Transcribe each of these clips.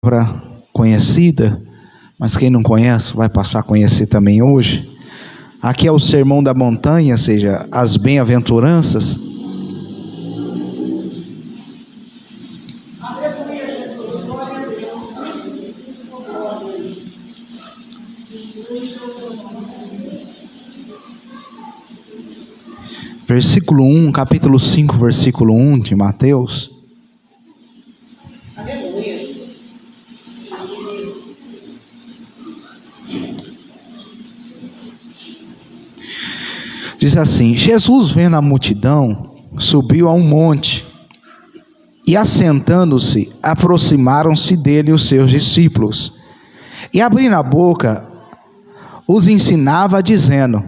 palavra conhecida, mas quem não conhece vai passar a conhecer também hoje. Aqui é o Sermão da Montanha, ou seja, as bem-aventuranças. Versículo 1, capítulo 5, versículo 1 de Mateus. Diz assim: Jesus, vendo a multidão, subiu a um monte, e assentando-se, aproximaram-se dele os seus discípulos, e abrindo a boca, os ensinava dizendo: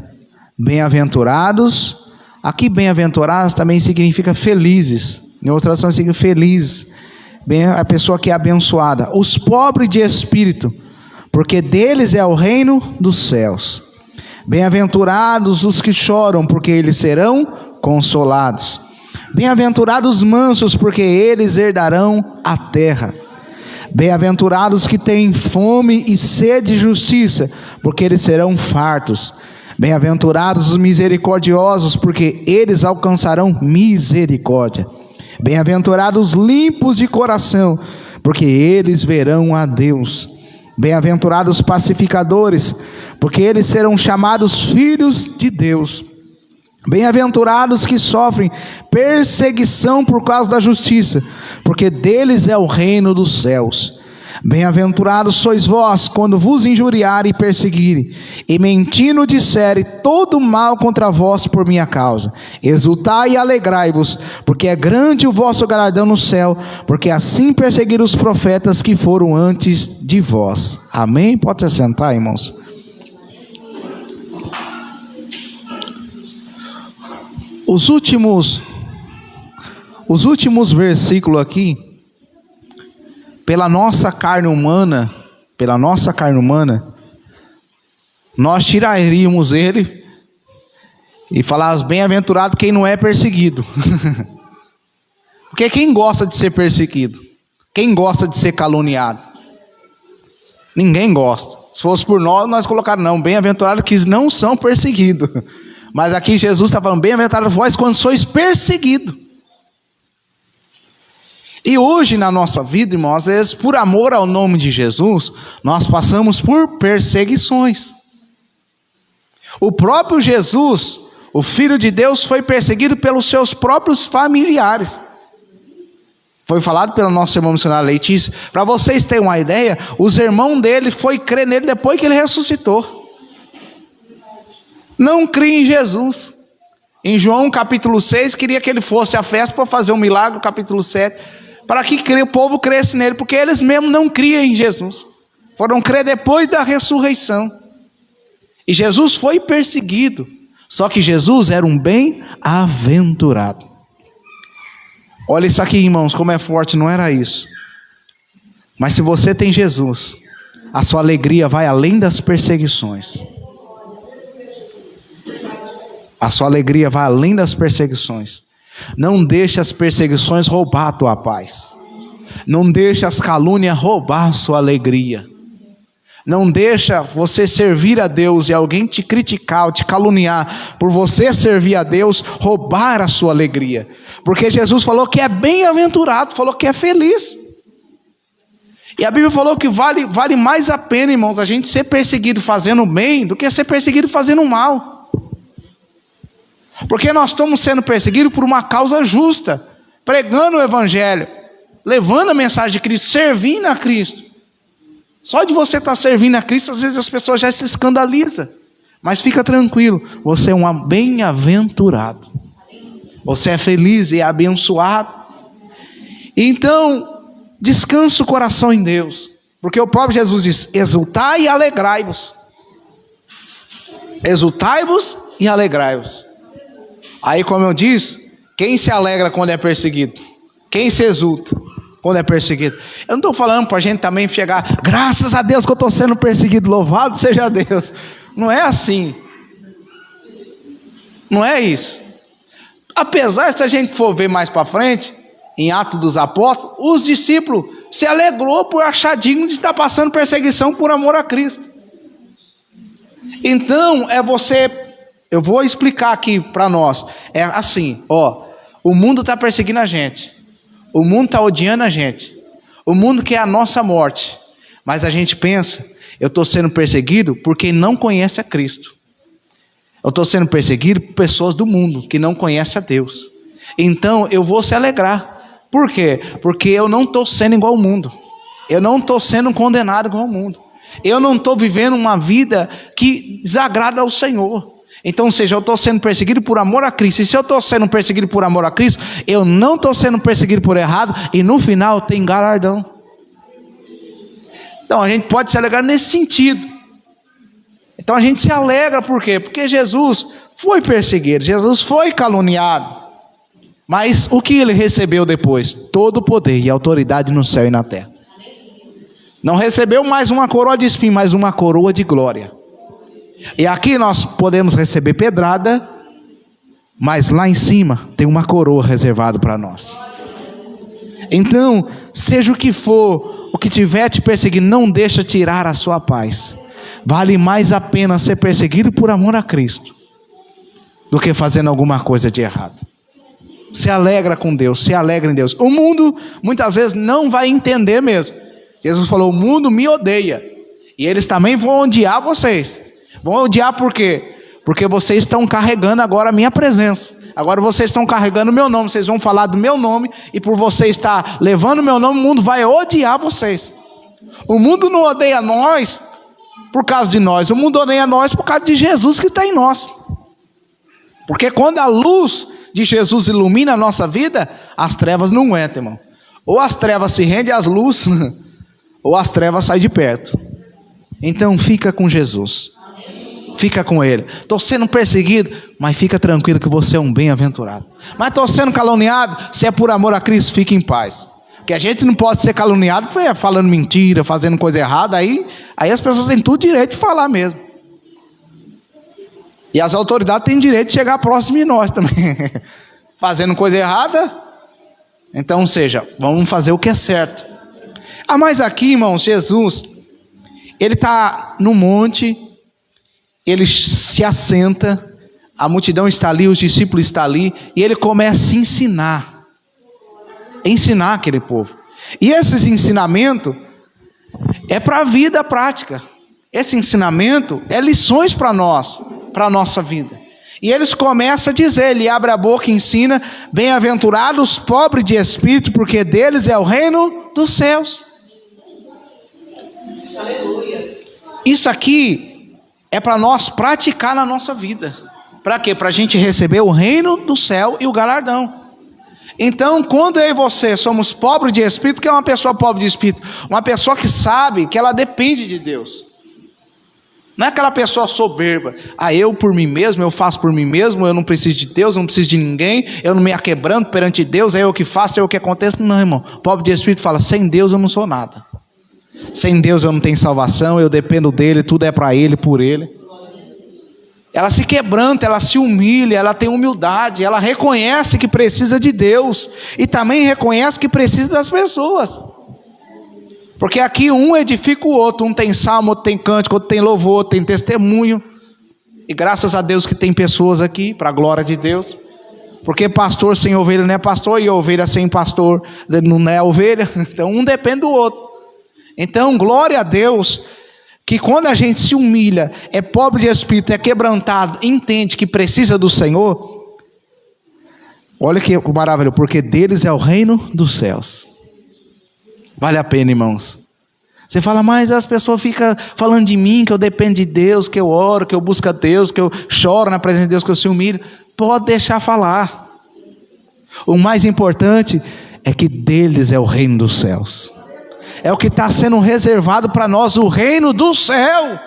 bem-aventurados. Aqui bem-aventurados também significa felizes, em outras traduções significa felizes, bem, a pessoa que é abençoada, os pobres de espírito, porque deles é o reino dos céus. Bem-aventurados os que choram, porque eles serão consolados. Bem-aventurados os mansos, porque eles herdarão a terra. Bem-aventurados que têm fome e sede de justiça, porque eles serão fartos. Bem-aventurados os misericordiosos, porque eles alcançarão misericórdia. Bem-aventurados os limpos de coração, porque eles verão a Deus. Bem-aventurados os pacificadores, porque eles serão chamados filhos de Deus. Bem-aventurados que sofrem perseguição por causa da justiça, porque deles é o reino dos céus. Bem-aventurados sois vós, quando vos injuriarem e perseguirem, e mentindo disserem todo mal contra vós por minha causa. Exultai e alegrai-vos, porque é grande o vosso galardão no céu, porque assim perseguiram os profetas que foram antes de vós. Amém? Pode se sentar, irmãos. Os últimos versículos aqui, pela nossa carne humana, nós tiraríamos ele e falarmos: bem-aventurado quem não é perseguido. Porque quem gosta de ser perseguido? Quem gosta de ser caluniado? Ninguém gosta. Se fosse por nós colocaríamos: não, bem-aventurado que não são perseguidos. Mas aqui Jesus está falando: bem-aventurado vós quando sois perseguidos. E hoje na nossa vida, irmãos, às vezes por amor ao nome de Jesus, nós passamos por perseguições. O próprio Jesus, o Filho de Deus, foi perseguido pelos seus próprios familiares. Foi falado pelo nosso irmão missionário Letícia. Para vocês terem uma ideia, os irmãos dele foi crer nele depois que ele ressuscitou. Não cria em Jesus. Em João capítulo 6, queria que ele fosse à festa para fazer um milagre, capítulo 7, para que o povo cresce nele, porque eles mesmos não criam em Jesus, foram crer depois da ressurreição. E Jesus foi perseguido, só que Jesus era um bem-aventurado. Olha isso aqui, irmãos, como é forte. Não era isso, mas se você tem Jesus, a sua alegria vai além das perseguições. A sua alegria vai além das perseguições. Não deixe as perseguições roubar a tua paz. Não deixe as calúnias roubar a sua alegria. Não deixa você servir a Deus e alguém te criticar ou te caluniar por você servir a Deus, roubar a sua alegria. Porque Jesus falou que é bem-aventurado, falou que é feliz. E a Bíblia falou que vale mais a pena, irmãos, a gente ser perseguido fazendo bem do que ser perseguido fazendo mal. Porque nós estamos sendo perseguidos por uma causa justa, pregando o Evangelho, levando a mensagem de Cristo, servindo a Cristo. Só de você estar servindo a Cristo, às vezes as pessoas já se escandalizam. Mas fica tranquilo, você é um bem-aventurado. Você é feliz e abençoado. Então, descansa o coração em Deus. Porque o próprio Jesus diz: exultai e alegrai-vos. Exultai-vos e alegrai-vos. Aí, como eu disse, quem se alegra quando é perseguido? Quem se exulta quando é perseguido? Eu não estou falando para a gente também chegar: graças a Deus que eu estou sendo perseguido, louvado seja Deus. Não é assim. Não é isso. Apesar, se a gente for ver mais para frente, em Atos dos Apóstolos, os discípulos se alegrou por achar digno de estar passando perseguição por amor a Cristo. Então, eu vou explicar aqui para nós, é assim, o mundo está perseguindo a gente, o mundo está odiando a gente, o mundo quer a nossa morte, mas a gente pensa, eu estou sendo perseguido por quem não conhece a Cristo, eu estou sendo perseguido por pessoas do mundo que não conhecem a Deus, então eu vou se alegrar. Por quê? Porque eu não estou sendo igual ao mundo, eu não estou sendo condenado igual ao mundo, eu não estou vivendo uma vida que desagrada ao Senhor. Então, ou seja, eu estou sendo perseguido por amor a Cristo, e se eu estou sendo perseguido por amor a Cristo, eu não estou sendo perseguido por errado, e no final tem galardão. Então a gente pode se alegrar nesse sentido. Então a gente se alegra, por quê? Porque Jesus foi perseguido, Jesus foi caluniado, mas o que ele recebeu depois? Todo o poder e autoridade no céu e na terra. Não recebeu mais uma coroa de espinho, mas uma coroa de glória. E aqui nós podemos receber pedrada, mas lá em cima tem uma coroa reservada para nós. Então, seja o que for, o que tiver te perseguindo, não deixa tirar a sua paz. Vale mais a pena ser perseguido por amor a Cristo do que fazendo alguma coisa de errado. Se alegra com Deus, se alegra em Deus. O mundo muitas vezes não vai entender mesmo. Jesus falou, o mundo me odeia, e eles também vão odiar vocês. Vão odiar por quê? Porque vocês estão carregando agora a minha presença. Agora vocês estão carregando o meu nome. Vocês vão falar do meu nome. E por você estar levando o meu nome, o mundo vai odiar vocês. O mundo não odeia nós por causa de nós. O mundo odeia nós por causa de Jesus que está em nós. Porque quando a luz de Jesus ilumina a nossa vida, as trevas não aguentam, irmão. Ou as trevas se rendem às luzes, ou as trevas saem de perto. Então fica com Jesus. Fica com ele. Estou sendo perseguido, mas fica tranquilo que você é um bem-aventurado. Mas estou sendo caluniado, se é por amor a Cristo, fique em paz. Porque a gente não pode ser caluniado falando mentira, fazendo coisa errada. Aí as pessoas têm todo direito de falar mesmo. E as autoridades têm direito de chegar próximo de nós também. Fazendo coisa errada. Então, seja, vamos fazer o que é certo. Mas aqui, irmãos, Jesus, ele está no monte. Ele se assenta, a multidão está ali, os discípulos estão ali, e ele começa a ensinar aquele povo. E esse ensinamento é para a vida prática. Esse ensinamento é lições para nós, para a nossa vida. E eles começam a dizer, ele abre a boca e ensina, bem-aventurados os pobres de espírito, porque deles é o reino dos céus. Aleluia. Isso aqui é para nós praticar na nossa vida. Para quê? Para a gente receber o reino do céu e o galardão. Então, quando eu e você somos pobres de espírito, que é uma pessoa pobre de espírito? Uma pessoa que sabe que ela depende de Deus. Não é aquela pessoa soberba. Eu por mim mesmo, eu faço por mim mesmo, eu não preciso de Deus, eu não preciso de ninguém, eu não me aquebranto perante Deus, é eu que faço, é eu que acontece. Não, irmão. Pobre de espírito fala, sem Deus eu não sou nada. Sem Deus eu não tenho salvação, eu dependo dele, tudo é para ele, por ele. Ela se quebranta, ela se humilha, ela tem humildade, ela reconhece que precisa de Deus e também reconhece que precisa das pessoas. Porque aqui um edifica o outro, um tem salmo, outro tem cântico, outro tem louvor, outro tem testemunho. E graças a Deus que tem pessoas aqui, para a glória de Deus. Porque pastor sem ovelha não é pastor, e ovelha sem pastor não é ovelha. Então um depende do outro. Então, glória a Deus, que quando a gente se humilha, é pobre de espírito, é quebrantado, entende que precisa do Senhor, olha que maravilha, porque deles é o reino dos céus. Vale a pena, irmãos. Você fala, mas as pessoas ficam falando de mim, que eu dependo de Deus, que eu oro, que eu busco a Deus, que eu choro na presença de Deus, que eu se humilho. Pode deixar falar. O mais importante é que deles é o reino dos céus. É o que está sendo reservado para nós, o reino do céu.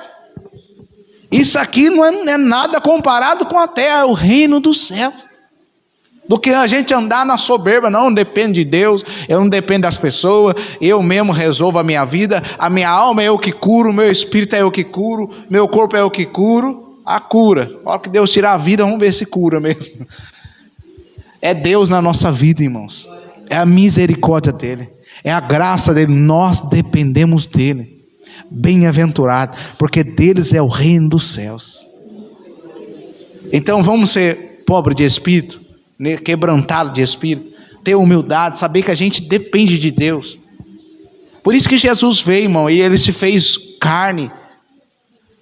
Isso aqui não é nada comparado com a terra, é o reino do céu. Do que a gente andar na soberba, não depende de Deus, eu não dependo das pessoas, eu mesmo resolvo a minha vida, a minha alma é eu que curo, meu espírito é eu que curo, meu corpo é eu que curo, a cura. A hora que Deus tirar a vida, vamos ver se cura mesmo. É Deus na nossa vida, irmãos. é a misericórdia dele, é a graça dele. Nós dependemos dele. Bem-aventurado, porque deles é o reino dos céus. Então vamos ser pobre de espírito, quebrantado de espírito, ter humildade, saber que a gente depende de Deus. Por isso que Jesus veio, irmão, e ele se fez carne,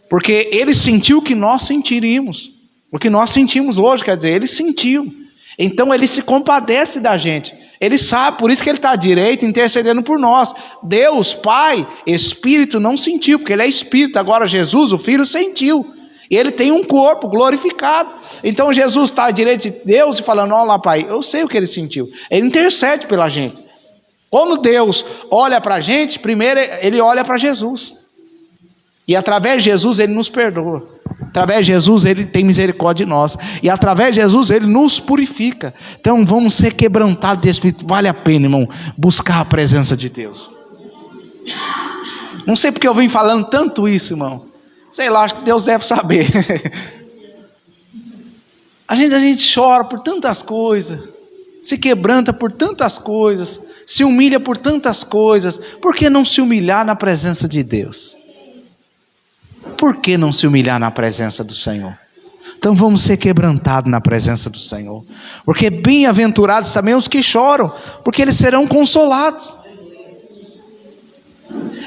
porque ele sentiu o que nós sentiríamos, o que nós sentimos hoje, quer dizer, ele sentiu. Então ele se compadece da gente, ele sabe, por isso que ele está à direita intercedendo por nós. Deus, Pai, Espírito não sentiu, porque ele é Espírito. Agora Jesus, o Filho, sentiu, e ele tem um corpo glorificado. Então Jesus está à direita de Deus e falando: olha lá, Pai, eu sei o que ele sentiu. Ele intercede pela gente. Quando Deus olha para a gente, primeiro ele olha para Jesus, e através de Jesus ele nos perdoa, através de Jesus ele tem misericórdia de nós, e através de Jesus ele nos purifica. Então vamos ser quebrantados de espírito. Vale a pena, irmão, buscar a presença de Deus. Não sei porque eu venho falando tanto isso, irmão, sei lá, acho que Deus deve saber. a gente chora por tantas coisas, se quebranta por tantas coisas, se humilha por tantas coisas. Por que não se humilhar na presença de Deus? Por que não se humilhar na presença do Senhor? Então vamos ser quebrantados na presença do Senhor, porque bem-aventurados também os que choram, porque eles serão consolados.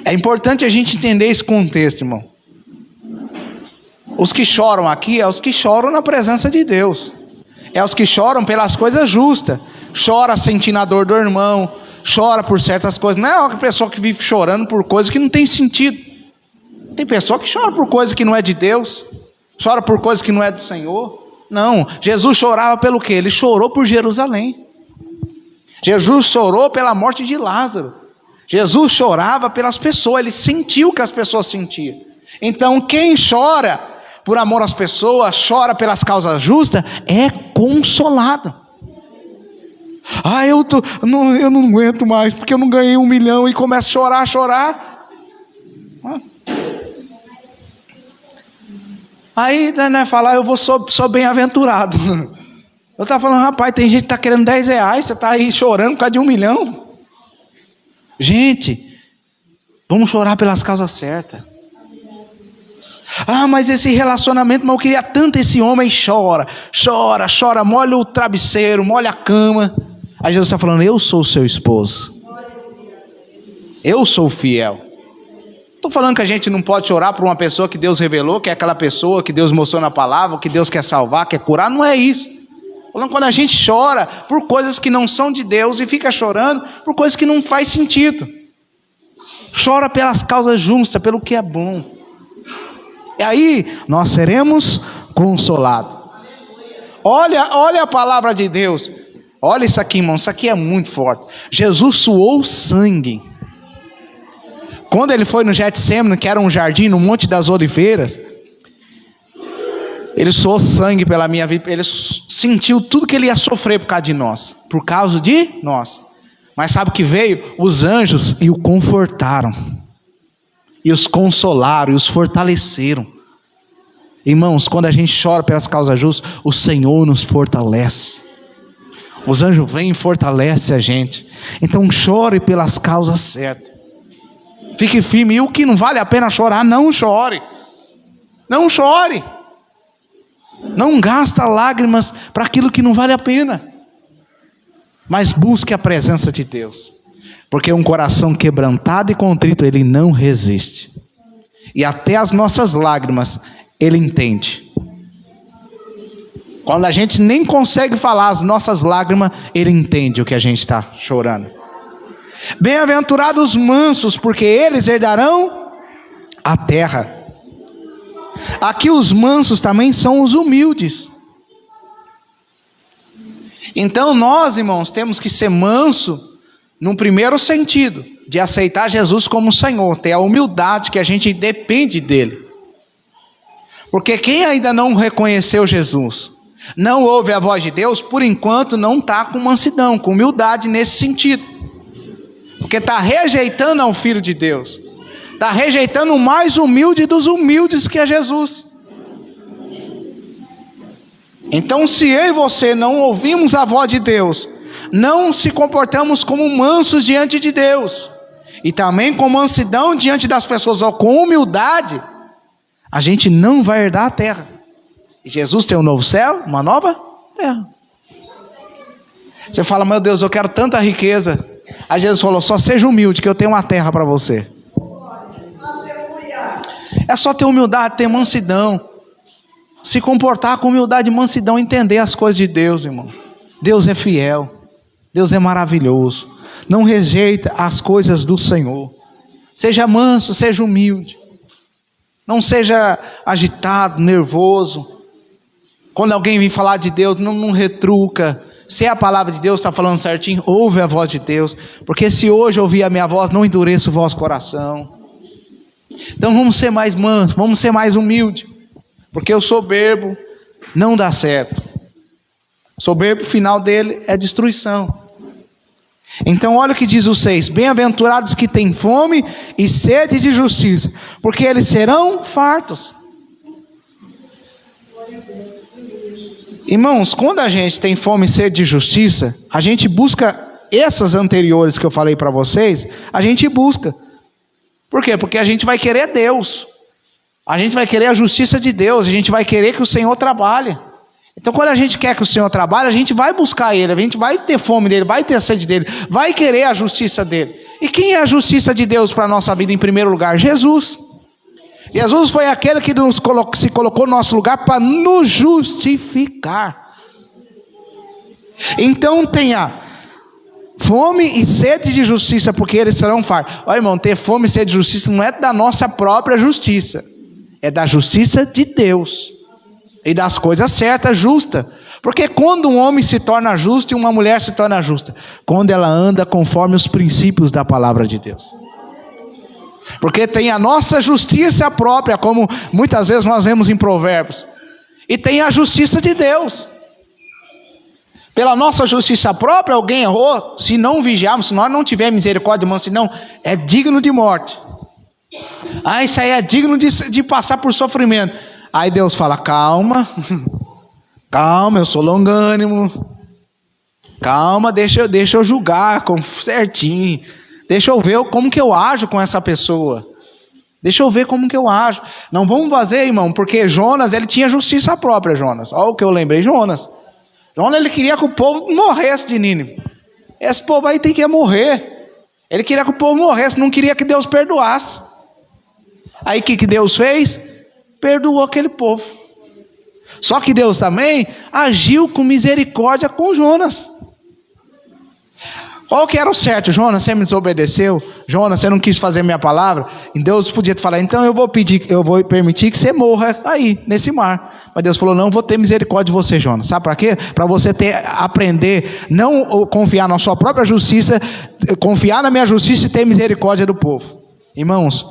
É importante a gente entender esse contexto, irmão. Os que choram aqui é os que choram na presença de Deus, é os que choram pelas coisas justas, chora sentindo a dor do irmão, chora por certas coisas. Não é uma pessoa que vive chorando por coisas que não tem sentido. Tem pessoa que chora por coisas que não é de Deus, chora por coisas que não é do Senhor. Não, Jesus chorava pelo quê? Ele chorou por Jerusalém. Jesus chorou pela morte de Lázaro. Jesus chorava pelas pessoas, ele sentiu o que as pessoas sentiam. Então quem chora por amor às pessoas, chora pelas causas justas, é consolado. Eu não aguento mais, porque eu não ganhei 1 milhão, e começa a chorar. Aí, né, falar, eu sou bem-aventurado. Eu estava falando: rapaz, tem gente que está querendo 10 reais, você está aí chorando por causa de 1 milhão. Gente, vamos chorar pelas causas certas. Mas esse relacionamento, mas eu queria tanto esse homem. Chora, molha o travesseiro, molha a cama. Aí Jesus está falando: eu sou o seu esposo, eu sou fiel. Estou falando que a gente não pode chorar por uma pessoa que Deus revelou, que é aquela pessoa que Deus mostrou na palavra, que Deus quer salvar, quer curar. Não é isso. Estou falando quando a gente chora por coisas que não são de Deus, e fica chorando por coisas que não faz sentido. Chora pelas causas justas, pelo que é bom, e aí nós seremos consolados. Olha a palavra de Deus. Olha isso aqui, irmão, isso aqui é muito forte. Jesus suou sangue. Quando ele foi no Getsêmani, que era um jardim no Monte das Oliveiras, ele suou sangue pela minha vida. Ele sentiu tudo que ele ia sofrer por causa de nós, por causa de nós. Mas sabe o que veio? Os anjos e o confortaram, e os consolaram, e os fortaleceram. Irmãos, quando a gente chora pelas causas justas, o Senhor nos fortalece. Os anjos vêm e fortalecem a gente. Então chore pelas causas certas. Fique firme. E o que não vale a pena chorar, não chore. Não chore. Não gasta lágrimas para aquilo que não vale a pena. Mas busque a presença de Deus. Porque um coração quebrantado e contrito, ele não resiste. E até as nossas lágrimas, ele entende. Quando a gente nem consegue falar as nossas lágrimas, ele entende o que a gente está chorando. Bem-aventurados os mansos, porque eles herdarão a terra. Aqui os mansos também são os humildes. Então nós, irmãos, temos que ser manso no primeiro sentido, de aceitar Jesus como Senhor, ter a humildade que a gente depende dele. Porque quem ainda não reconheceu Jesus, não ouve a voz de Deus, por enquanto não está com mansidão, com humildade nesse sentido. Porque está rejeitando ao Filho de Deus, está rejeitando o mais humilde dos humildes, que é Jesus. Então se eu e você não ouvimos a voz de Deus, não se comportamos como mansos diante de Deus, e também com mansidão diante das pessoas, ou com humildade, a gente não vai herdar a terra. E Jesus tem um novo céu, uma nova terra. Você fala, meu Deus, eu quero tanta riqueza. Aí Jesus falou, só seja humilde, que eu tenho uma terra para você. É só ter humildade, ter mansidão, se comportar com humildade e mansidão, entender as coisas de Deus, irmão. Deus é fiel, Deus é maravilhoso, não rejeita as coisas do Senhor. Seja manso, seja humilde, não seja agitado, nervoso. Quando alguém vem falar de Deus, não retruca. Se é a palavra de Deus, está falando certinho, ouve a voz de Deus, porque se hoje ouvir a minha voz, não endureça o vosso coração. Então vamos ser mais mansos, vamos ser mais humildes, porque o soberbo não dá certo. O soberbo, o final dele é destruição. Então olha o que diz o 6: bem-aventurados que têm fome e sede de justiça, porque eles serão fartos. Irmãos, quando a gente tem fome e sede de justiça, a gente busca essas anteriores que eu falei para vocês, a gente busca. Por quê? Porque a gente vai querer Deus, a gente vai querer a justiça de Deus, a gente vai querer que o Senhor trabalhe. Então quando a gente quer que o Senhor trabalhe, a gente vai buscar Ele, a gente vai ter fome dEle, vai ter sede dEle, vai querer a justiça dEle. E quem é a justiça de Deus para a nossa vida em primeiro lugar? Jesus. Jesus foi aquele que se colocou no nosso lugar para nos justificar. Então tenha fome e sede de justiça, porque eles serão fartos. Olha, irmão, ter fome e sede de justiça não é da nossa própria justiça, é da justiça de Deus e das coisas certas, justas. Porque quando um homem se torna justo e uma mulher se torna justa? Quando ela anda conforme os princípios da palavra de Deus. Porque tem a nossa justiça própria, como muitas vezes nós vemos em Provérbios, e tem a justiça de Deus. Pela nossa justiça própria, alguém errou, se não vigiarmos, se nós não tivermos misericórdia e mansidão, é digno de morte. Isso aí é digno de passar por sofrimento. Aí Deus fala, calma, calma, eu sou longânimo, calma, deixa eu julgar certinho, deixa eu ver como que eu ajo com essa pessoa, deixa eu ver como que eu ajo. Não vamos fazer, irmão, porque Jonas, ele tinha justiça própria, Jonas. Olha o que eu lembrei, Jonas, ele queria que o povo morresse de Nínive. Esse povo aí tem que morrer. Ele queria que o povo morresse, não queria que Deus perdoasse. Aí o que Deus fez? Perdoou aquele povo. Só que Deus também agiu com misericórdia com Jonas. Qual que era o certo? Jonas, você me desobedeceu. Jonas, você não quis fazer minha palavra. E Deus podia te falar, então eu vou permitir que você morra aí, nesse mar. Mas Deus falou, não, vou ter misericórdia de você, Jonas. Sabe para quê? Para você aprender, não confiar na sua própria justiça, confiar na minha justiça e ter misericórdia do povo. Irmãos,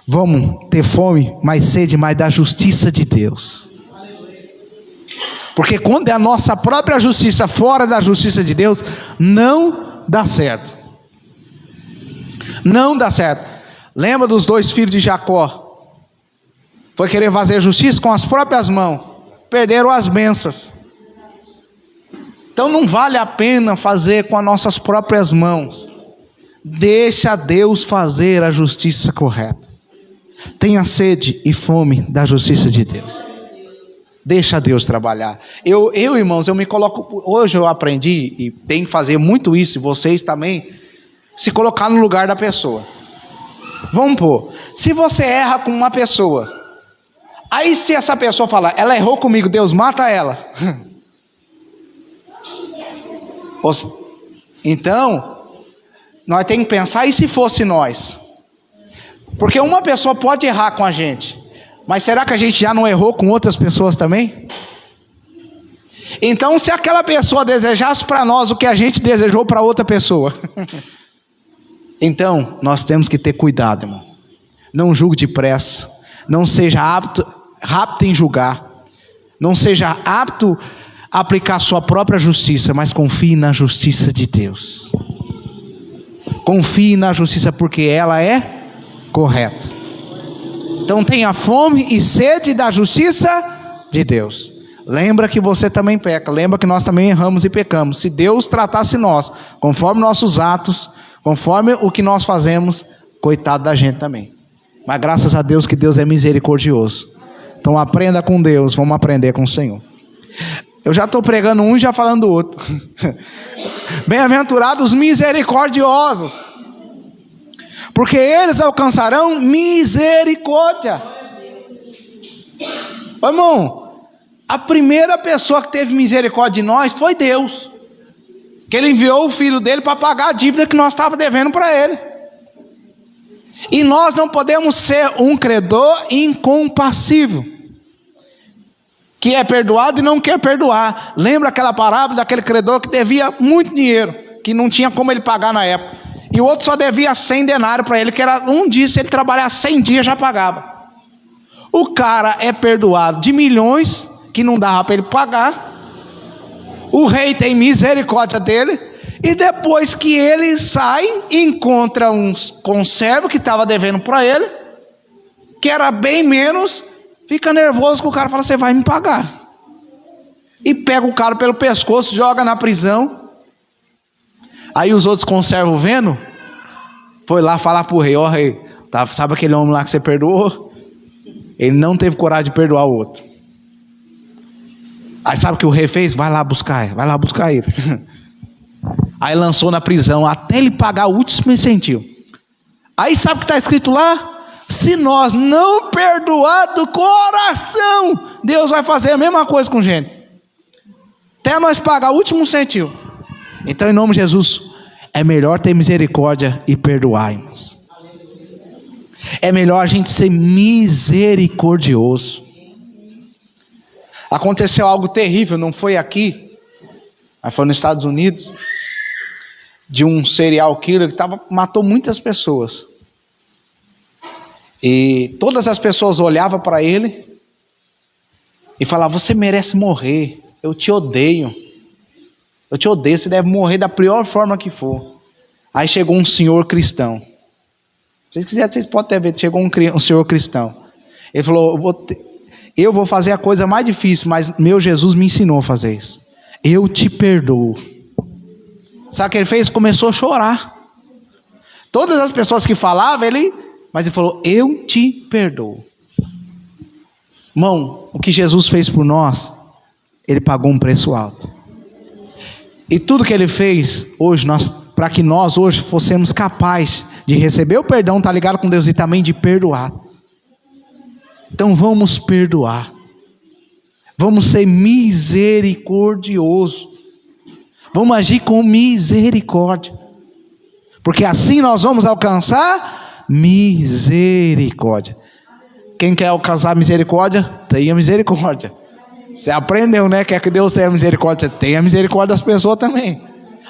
vamos ter fome, mais sede, mais da justiça de Deus. Porque quando é a nossa própria justiça fora da justiça de Deus, não dá certo. Não dá certo. Lembra dos 2 filhos de Jacó? Foi querer fazer justiça com as próprias mãos, perderam as bênçãos. Então não vale a pena fazer com as nossas próprias mãos. Deixa Deus fazer a justiça correta. Tenha sede e fome da justiça de Deus. Deixa Deus trabalhar. Eu, irmãos, eu me coloco. Hoje eu aprendi e tenho que fazer muito isso. E vocês também. Se colocar no lugar da pessoa. Vamos pôr. Se você erra com uma pessoa. Aí se essa pessoa falar, ela errou comigo, Deus mata ela. Então, nós temos que pensar, e se fosse nós? Porque uma pessoa pode errar com a gente, mas será que a gente já não errou com outras pessoas também? Então, se aquela pessoa desejasse para nós o que a gente desejou para outra pessoa, então nós temos que ter cuidado, irmão. Não julgue depressa, não seja rápido em julgar, não seja apto a aplicar sua própria justiça, mas confie na justiça de Deus. Confie na justiça, porque ela é correta. Então tenha fome e sede da justiça de Deus. Lembra que você também peca, lembra que nós também erramos e pecamos. Se Deus tratasse nós, conforme nossos atos, conforme o que nós fazemos, coitado da gente também. Mas graças a Deus que Deus é misericordioso. Então aprenda com Deus, vamos aprender com o Senhor. Eu já estou pregando um e já falando do outro. Bem-aventurados misericordiosos, porque eles alcançarão misericórdia. Ô, irmão, a primeira pessoa que teve misericórdia de nós foi Deus, que Ele enviou o Filho dele para pagar a dívida que nós estávamos devendo para Ele. E nós não podemos ser um credor incompassível, que é perdoado e não quer perdoar. Lembra aquela parábola daquele credor que devia muito dinheiro, que não tinha como ele pagar na época, e o outro só devia 100 denários para ele, que era um dia, se ele trabalhar 100 dias já pagava. O cara é perdoado de milhões, que não dava para ele pagar. O rei tem misericórdia dele, e depois que ele sai, encontra um conservo que estava devendo para ele, que era bem menos, fica nervoso com o cara, fala, você vai me pagar. E pega o cara pelo pescoço, joga na prisão. Aí os outros conservos vendo, foi lá falar para o rei, ó rei, tá, sabe aquele homem lá que você perdoou? Ele não teve coragem de perdoar o outro. Aí sabe o que o rei fez? Vai lá buscar ele. Aí lançou na prisão, até ele pagar o último centavo. Aí sabe o que está escrito lá? Se nós não perdoar do coração, Deus vai fazer a mesma coisa com gente, até nós pagar o último centavo. Então, em nome de Jesus, é melhor ter misericórdia e perdoar, irmãos. É melhor a gente ser misericordioso. Aconteceu algo terrível, não foi aqui, mas foi nos Estados Unidos, de um serial killer que matou muitas pessoas. E todas as pessoas olhavam para ele e falavam, você merece morrer, eu te odeio, você deve morrer da pior forma que for. Aí chegou um senhor cristão, se vocês quiserem vocês podem ter visto, chegou um senhor cristão, ele falou, eu vou fazer a coisa mais difícil, mas meu Jesus me ensinou a fazer isso, eu te perdoo. Sabe o que ele fez? Começou a chorar. Todas as pessoas que falavam, mas ele falou, eu te perdoo. Irmão, o que Jesus fez por nós, Ele pagou um preço alto. E tudo que Ele fez hoje, para que nós hoje fossemos capazes de receber o perdão, tá ligado com Deus, e também de perdoar. Então vamos perdoar. Vamos ser misericordiosos. Vamos agir com misericórdia. Porque assim nós vamos alcançar misericórdia. Quem quer alcançar misericórdia, tenha misericórdia. Você aprendeu, né? Quer que Deus tenha misericórdia, tenha misericórdia das pessoas também.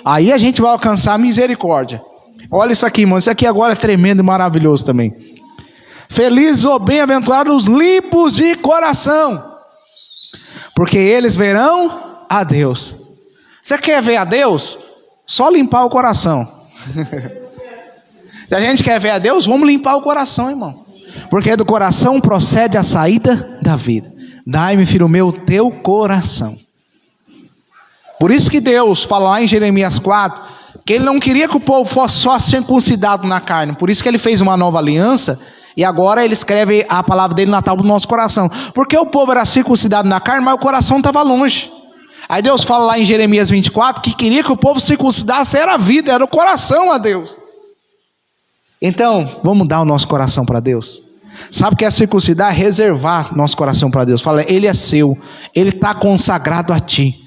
Aí a gente vai alcançar misericórdia. Olha isso aqui, irmão. Isso aqui agora é tremendo e maravilhoso também. Felizes ou bem-aventurados os limpos de coração, porque eles verão a Deus. Você quer ver a Deus? Só limpar o coração. Se a gente quer ver a Deus, vamos limpar o coração, irmão. Porque do coração procede a saída da vida. Dai-me, filho meu, teu coração. Por isso que Deus fala lá em Jeremias 4, que Ele não queria que o povo fosse só circuncidado na carne. Por isso que Ele fez uma nova aliança, e agora Ele escreve a palavra dele na tábua do nosso coração. Porque o povo era circuncidado na carne, mas o coração estava longe. Aí Deus fala lá em Jeremias 24, que queria que o povo circuncidasse, era a vida, era o coração a Deus. Então, vamos dar o nosso coração para Deus. Sabe o que é circuncidar? É reservar nosso coração para Deus. Fala, Ele é seu, Ele está consagrado a ti.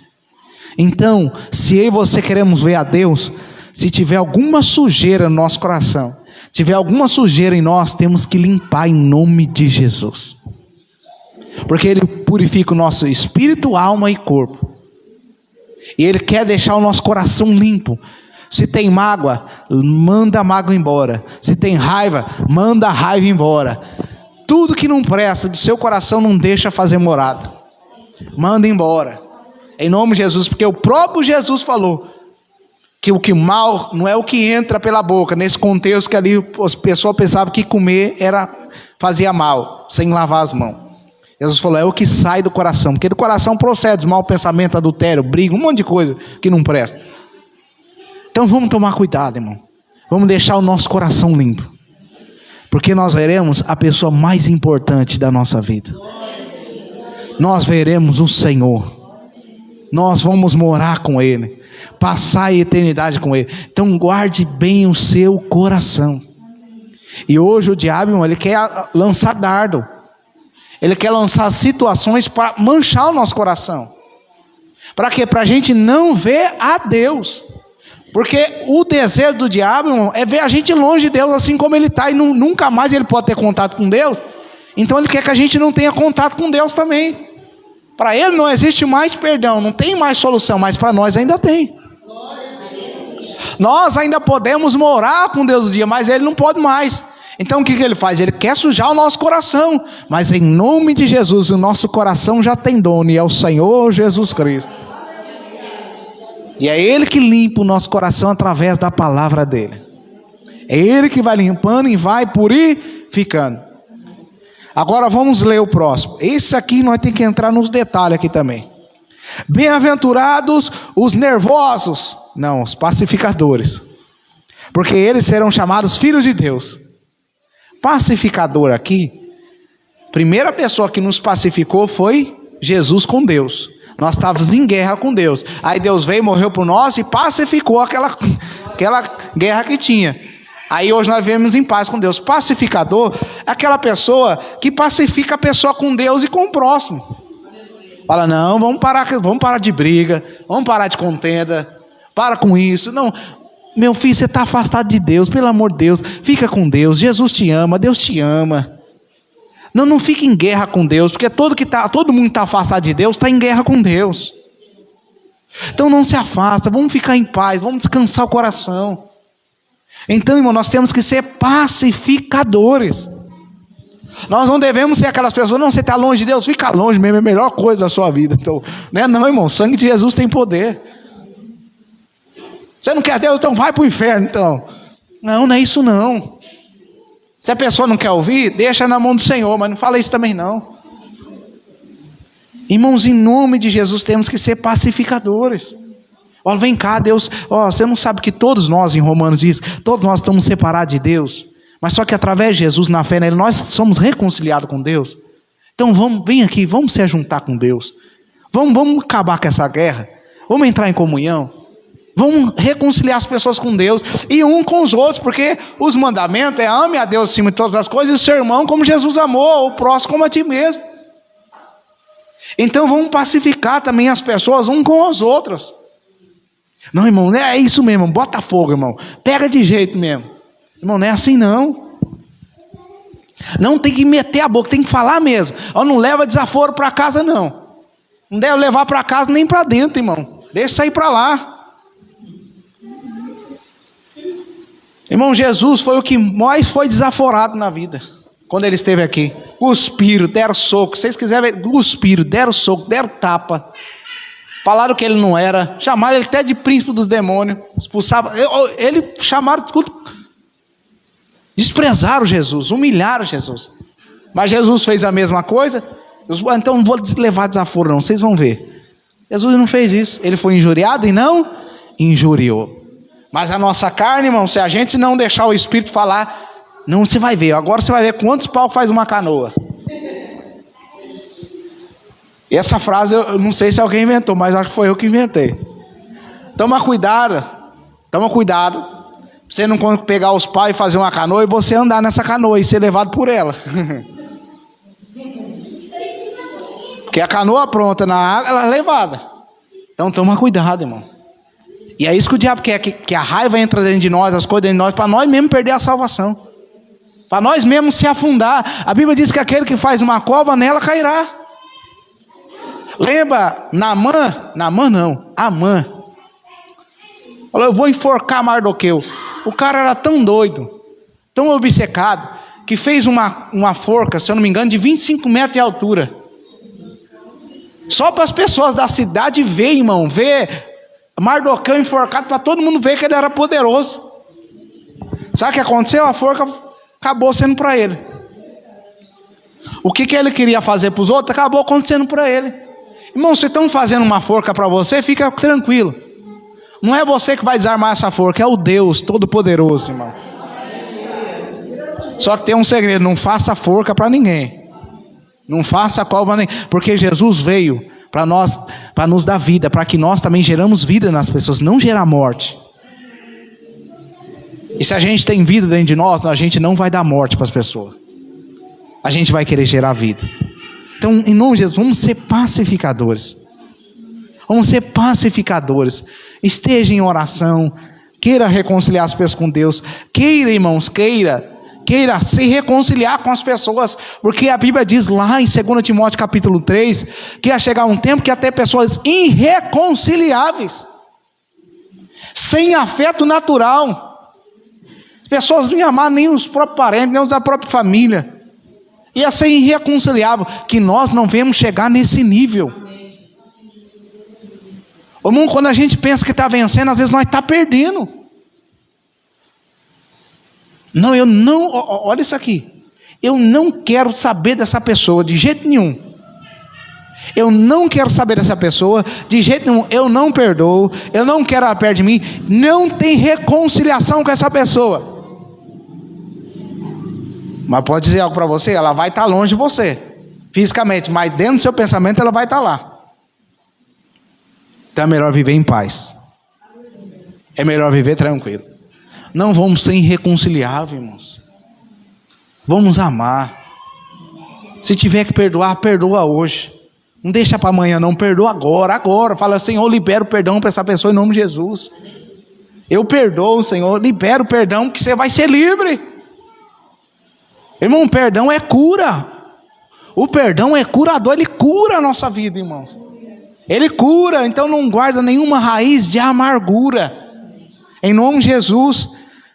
Então, se eu e você queremos ver a Deus, se tiver alguma sujeira no nosso coração, tiver alguma sujeira em nós, temos que limpar em nome de Jesus. Porque Ele purifica o nosso espírito, alma e corpo. E Ele quer deixar o nosso coração limpo. Se tem mágoa, manda a mágoa embora. Se tem raiva, manda a raiva embora. Tudo que não presta do seu coração, não deixa fazer morada. Manda embora. Em nome de Jesus, porque o próprio Jesus falou que o que mal não é o que entra pela boca. Nesse contexto que ali as pessoas pensavam que comer fazia mal, sem lavar as mãos. Jesus falou, é o que sai do coração, porque do coração procede os mau pensamento, adultério, briga, um monte de coisa que não presta. Então vamos tomar cuidado, irmão. Vamos deixar o nosso coração limpo, porque nós veremos a pessoa mais importante da nossa vida. Nós veremos o Senhor. Nós vamos morar com Ele, passar a eternidade com Ele. Então guarde bem o seu coração. E hoje o diabo, irmão, ele quer lançar dardo. Ele quer lançar situações para manchar o nosso coração. Para quê? Para a gente não ver a Deus. Porque o desejo do diabo, irmão, é ver a gente longe de Deus, assim como ele está, e nunca mais ele pode ter contato com Deus. Então ele quer que a gente não tenha contato com Deus também. Para ele não existe mais perdão, não tem mais solução, mas para nós ainda tem. Nós ainda podemos morar com Deus um dia, mas ele não pode mais. Então o que ele faz? Ele quer sujar o nosso coração, mas em nome de Jesus, o nosso coração já tem dono, e é o Senhor Jesus Cristo. E é Ele que limpa o nosso coração através da palavra dEle. É Ele que vai limpando e vai purificando. Agora vamos ler o próximo. Esse aqui nós temos que entrar nos detalhes aqui também. Bem-aventurados os nervosos, não, os pacificadores, porque eles serão chamados filhos de Deus. Pacificador aqui, primeira pessoa que nos pacificou foi Jesus com Deus. Nós estávamos em guerra com Deus. Aí Deus veio, morreu por nós e pacificou aquela guerra que tinha. Aí hoje nós vivemos em paz com Deus. Pacificador é aquela pessoa que pacifica a pessoa com Deus e com o próximo. Fala, não, vamos parar de briga, vamos parar de contenda, para com isso. Não, meu filho, você está afastado de Deus, pelo amor de Deus, fica com Deus, Jesus te ama, Deus te ama. Não fique em guerra com Deus, porque todo mundo que está afastado de Deus está em guerra com Deus. Então não se afasta, vamos ficar em paz, vamos descansar o coração. Então, irmão, nós temos que ser pacificadores. Nós não devemos ser aquelas pessoas, não, você está longe de Deus, fica longe mesmo, é a melhor coisa da sua vida. Então, não, irmão, o sangue de Jesus tem poder. Você não quer Deus, então vai para o inferno, então. Não é isso não. Se a pessoa não quer ouvir, deixa na mão do Senhor, mas não fala isso também não. Irmãos, em nome de Jesus temos que ser pacificadores. Olha, vem cá, Deus, você não sabe que todos nós, em Romanos diz, todos nós estamos separados de Deus, mas só que através de Jesus, na fé nele, nós somos reconciliados com Deus. Então vem aqui, vamos se juntar com Deus, vamos acabar com essa guerra, vamos entrar em comunhão, vamos reconciliar as pessoas com Deus, e um com os outros, porque os mandamentos é ame a Deus acima de todas as coisas, e o seu irmão como Jesus amou, o próximo como a ti mesmo. Então vamos pacificar também as pessoas um com as outras. Não, irmão, não é isso mesmo, bota fogo, irmão, pega de jeito mesmo. Irmão, não é assim não. Não tem que meter a boca, tem que falar mesmo. Não leva desaforo para casa não. Não deve levar para casa nem para dentro, irmão. Deixa sair para lá. Irmão, Jesus foi o que mais foi desaforado na vida. Quando ele esteve aqui, cuspiram, deram soco. Se vocês quiserem ver, cuspiram, deram soco, deram tapa. Falaram que ele não era. Chamaram ele até de príncipe dos demônios. Expulsaram. Ele chamaram tudo. Desprezaram Jesus, humilharam Jesus. Mas Jesus fez a mesma coisa. Então não vou levar desaforo não, vocês vão ver. Jesus não fez isso. Ele foi injuriado e não injuriou. Mas a nossa carne, irmão, se a gente não deixar o Espírito falar, não, você vai ver. Agora você vai ver quantos pau faz uma canoa. E essa frase eu não sei se alguém inventou, mas acho que foi eu que inventei. Toma cuidado. Você não pegar os paus e fazer uma canoa e você andar nessa canoa e ser levado por ela. Porque a canoa pronta na água, ela é levada. Então toma cuidado, irmão. E é isso que o diabo quer, que a raiva entra dentro de nós, as coisas dentro de nós, para nós mesmos perder a salvação. Para nós mesmos se afundar. A Bíblia diz que aquele que faz uma cova, nela cairá. Lembra, Amã. Falou, eu vou enforcar Mardoqueu. O cara era tão doido, tão obcecado, que fez uma forca, se eu não me engano, de 25 metros de altura. Só para as pessoas da cidade ver, irmão, ver Mardoqueu enforcado, para todo mundo ver que ele era poderoso. Sabe o que aconteceu? A forca acabou sendo para ele. O que ele queria fazer para os outros, acabou acontecendo para ele. Irmão, se estão fazendo uma forca para você, fica tranquilo. Não é você que vai desarmar essa forca, é o Deus Todo-Poderoso, irmão. Só que tem um segredo, não faça forca para ninguém. Não faça cobra para ninguém. Porque Jesus veio para nós, para nos dar vida, para que nós também geramos vida nas pessoas, não gerar morte. E se a gente tem vida dentro de nós, a gente não vai dar morte para as pessoas. A gente vai querer gerar vida. Então, em nome de Jesus, vamos ser pacificadores. Vamos ser pacificadores. Esteja em oração. Queira reconciliar as pessoas com Deus. Queira, irmãos, queira se reconciliar com as pessoas. Porque a Bíblia diz lá em 2 Timóteo capítulo 3, que ia chegar um tempo que ia ter pessoas irreconciliáveis. Sem afeto natural. Pessoas não iam amar nem os próprios parentes, nem os da própria família. Ia ser irreconciliável. Que nós não venhamos chegar nesse nível. Irmão, quando a gente pensa que está vencendo, às vezes nós está perdendo. Não, olha isso aqui. Eu não quero saber dessa pessoa de jeito nenhum. Eu não quero saber dessa pessoa de jeito nenhum. Eu não perdoo. Eu não quero ela perto de mim. Não tem reconciliação com essa pessoa. Mas pode dizer algo para você, ela vai estar longe de você, fisicamente, mas dentro do seu pensamento ela vai estar lá. Então é melhor viver em paz. É melhor viver tranquilo. Não vamos ser irreconciliáveis, irmãos. Vamos amar. Se tiver que perdoar, perdoa hoje. Não deixa para amanhã não, perdoa agora. Fala, Senhor, libera o perdão para essa pessoa em nome de Jesus. Eu perdoo, Senhor, libera o perdão que você vai ser livre. Irmão, o perdão é cura. O perdão é curador, ele cura a nossa vida, irmãos. Ele cura, então não guarda nenhuma raiz de amargura. Em nome de Jesus.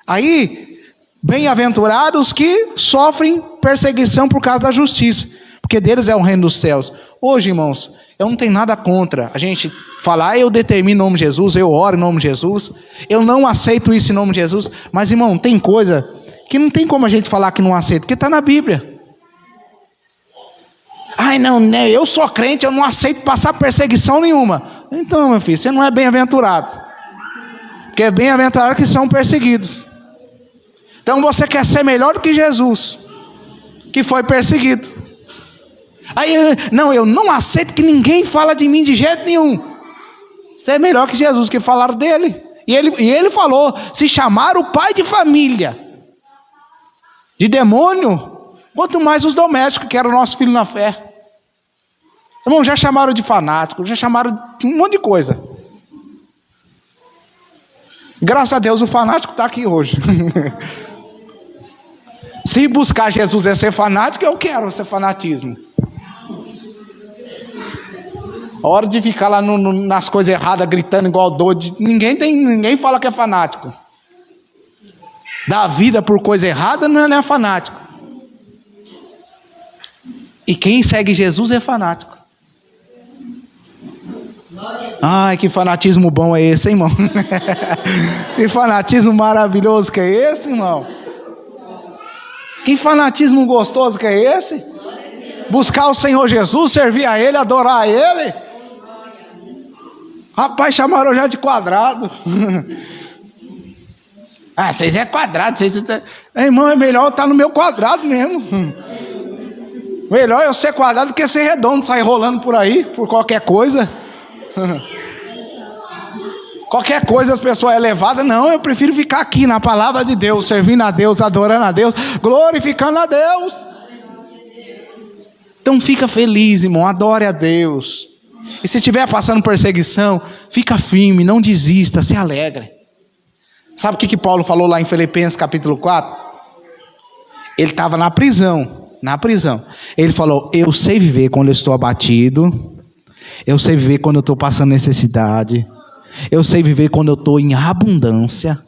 Aí, bem-aventurados que sofrem perseguição por causa da justiça, porque deles é o reino dos céus. Hoje, irmãos, eu não tenho nada contra a gente falar, eu determino em nome de Jesus, eu oro em nome de Jesus, eu não aceito isso em nome de Jesus, mas, irmão, tem coisa que não tem como a gente falar que não aceita, porque está na Bíblia. Ai, não, eu sou crente, eu não aceito passar perseguição nenhuma. Então, meu filho, você não é bem-aventurado. Porque é bem-aventurado que são perseguidos. Então você quer ser melhor do que Jesus, que foi perseguido. Aí, não, eu não aceito que ninguém fala de mim de jeito nenhum. Você é melhor que Jesus, que falaram dele. E ele falou, se chamar o pai de família de demônio, quanto mais os domésticos, que era o nosso filho na fé. Irmão, já chamaram de fanático, já chamaram de um monte de coisa. Graças a Deus o fanático está aqui hoje. Se buscar Jesus é ser fanático, eu quero ser fanatismo. A hora de ficar lá nas coisas erradas, gritando igual doido, ninguém fala que é fanático. Dar vida por coisa errada não é fanático. E quem segue Jesus é fanático. Ai, que fanatismo bom é esse, hein, irmão? Que fanatismo maravilhoso que é esse, irmão? Que fanatismo gostoso que é esse? Buscar o Senhor Jesus, servir a Ele, adorar a Ele. Rapaz, chamaram já de quadrado. Ah, vocês é quadrado. Irmão, é melhor eu estar no meu quadrado mesmo. Melhor eu ser quadrado do que ser redondo, sair rolando por aí, por qualquer coisa. Qualquer coisa as pessoas é levada. Não, eu prefiro ficar aqui na palavra de Deus, servindo a Deus, adorando a Deus, glorificando a Deus. Então fica feliz, irmão, adore a Deus. E se estiver passando perseguição, fica firme, não desista, se alegre. Sabe o que Paulo falou lá em Filipenses capítulo 4? Ele estava na prisão. Ele falou, eu sei viver quando eu estou abatido, eu sei viver quando eu estou passando necessidade, eu sei viver quando eu estou em abundância.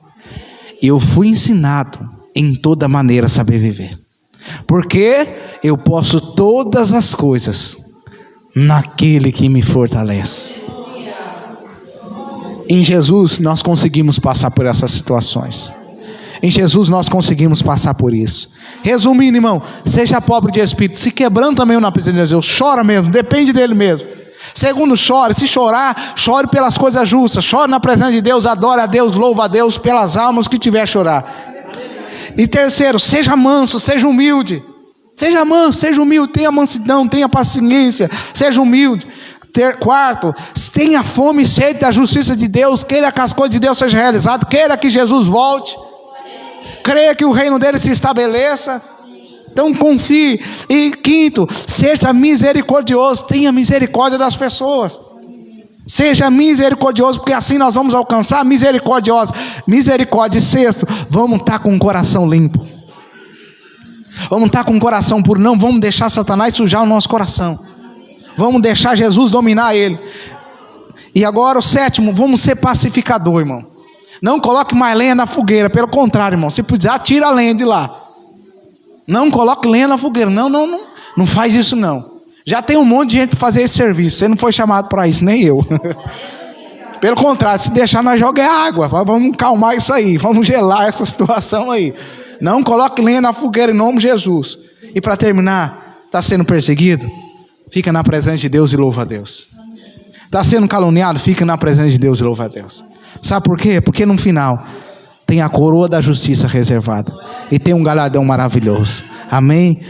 Eu fui ensinado em toda maneira a saber viver, porque eu posso todas as coisas naquele que me fortalece. Em Jesus nós conseguimos passar por essas situações. Em Jesus nós conseguimos passar por isso. Resumindo, irmão, seja pobre de espírito, se quebrando também na presença de Deus, chora mesmo, depende dele mesmo. Segundo, chore, se chorar, chore pelas coisas justas, chore na presença de Deus, adore a Deus, louva a Deus pelas almas que tiver a chorar. E terceiro, seja manso, seja humilde. Seja manso, seja humilde, tenha mansidão, tenha paciência, seja humilde. Quarto, tenha fome e sede da justiça de Deus, queira que as coisas de Deus sejam realizadas, queira que Jesus volte, creia que o reino dele se estabeleça. Então confie. E quinto, seja misericordioso, tenha misericórdia das pessoas. Seja misericordioso, porque assim nós vamos alcançar misericordiosa. Misericórdia. E sexto, vamos estar com o coração limpo. Vamos estar com o coração puro. Não vamos deixar Satanás sujar o nosso coração. Vamos deixar Jesus dominar ele. E agora o sétimo, vamos ser pacificador, irmão. Não coloque mais lenha na fogueira. Pelo contrário, irmão, se precisar, tira a lenha de lá. Não coloque lenha na fogueira. Não faz isso não. Já tem um monte de gente para fazer esse serviço. Você não foi chamado para isso, nem eu. Pelo contrário, se deixar, nós jogar água. Vamos calmar isso aí. Vamos gelar essa situação aí. Não coloque lenha na fogueira em nome de Jesus. E para terminar, está sendo perseguido? Fica na presença de Deus e louva a Deus. Está sendo caluniado? Fica na presença de Deus e louva a Deus. Sabe por quê? Porque no final tem a coroa da justiça reservada. E tem um galardão maravilhoso. Amém?